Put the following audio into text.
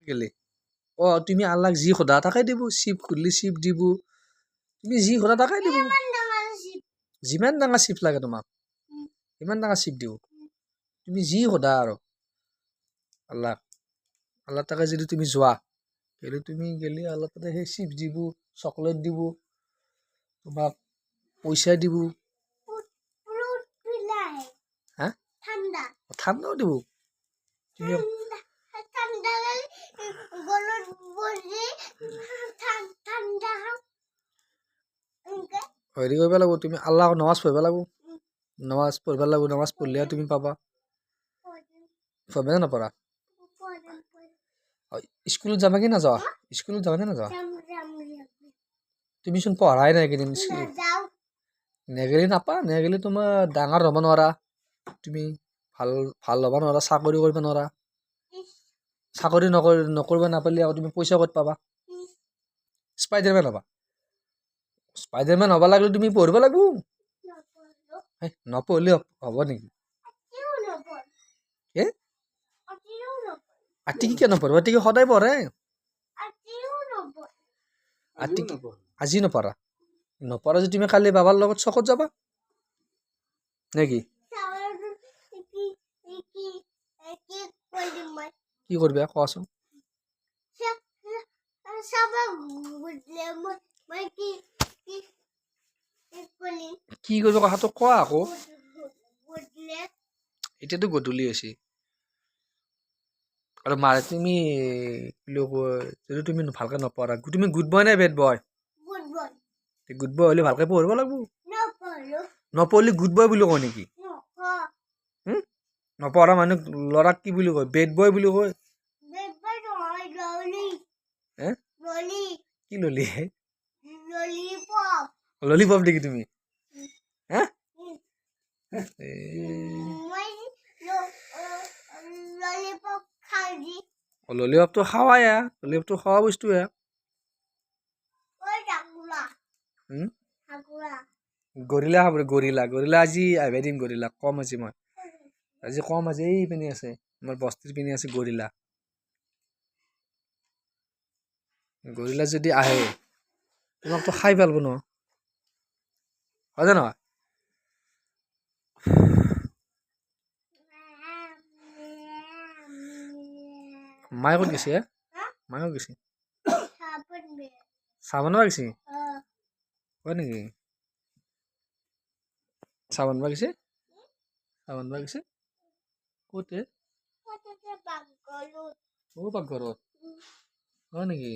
কেলে তুমি আল্লাহক যি সোধা তাকে দিব চিপ খুলিলে চিপ দিব তুমি যি সোধা তাকে দিব যিমান ডাঙৰ চিপ লাগে তোমাক সিমান ডাঙৰ চিপ দিব তুমি যি সোধা আৰু আল্লাহ আল্লাহ তাকে যদি তুমি যোৱা গেলি তুমি গেলি আল্লাহ তাতে সেই চিপ দিব চকলেট দিব তোমাক পইচা দিব হা ঠাণ্ডাও দিব তুমি হেৰি কৰিব লাগিব তুমি আল্লাহক নমাজ পঢ়িব লাগিব নমাজ পঢ়িব লাগিব নমাজ পঢ়িলেহে তুমি পাবা পঢ়িবা নে নপঢ়া স্কুলত যাবা কি নাযাৱা স্কুলত যাবা নে নাযাৱা তুমিচোন পঢ়াই নাই এইকেইদিন নেগেলি নাপা নেগেলি তোমাৰ ডাঙৰ হ'ব নোৱাৰা তুমি ভাল ভাল হ'ব নোৱাৰা চাকৰি কৰিব নোৱাৰা চাকৰি নকৰিব নাপালে আকৌ তুমি পইচা ক'ত পাবা স্পাইডাৰমেন হ'বা স্পাইডাৰমেন হ'ব লাগিলে তুমি পঢ়িব লাগিব নপঢ়িলে হ'ব নেকি আতিকি কিয় নপঢ়িব আতিকি সদায় পঢ়ে আতিকি আজি নপঢ়া নপঢ়া যদি তুমি কালি বাবাৰ লগত চকত যাবা নেকি কি কৰিবা কোৱাচোন কি কৰিব কথাটো কোৱা আকৌ এতিয়াতো গধূলি হৈছে আৰু মাৰে তুমি যদি তুমি ভালকে নপঢ়া তুমি গুড বয় নে বেড বয় গুড বয় হ'লে ভালকে পঢ়িব লাগিব নপঢ়িলে গুড বয় বুলি কয় নেকি নপঢ়া মানুহ ল'ৰাক কি বুলি কয় বেড বয় বুলি কয় কি ললি ললিপপ নেকি তুমি ললিপপটো খাৱাই ললিপপটো খোৱা বস্তুহে গৰিলা খাব গৰিলা গৰিলা আজি আহিব দিম গৰিলা কম আজি মই আজি কম আজি এই পিনে আছে আমাৰ বস্তিৰ পিনে আছে গৰিলা গৰিলা যদি আহে তোমাকতো খাই পেলাব ন হয় নে নহয় মায়ে ক'ত গৈছে মায়ে ক'ত গৈছে চাহ বনাব গৈছে হয় নেকি চাহ বনাব গৈছে চাহ বনাব গৈছে ক'তে পাকঘৰত হয় নেকি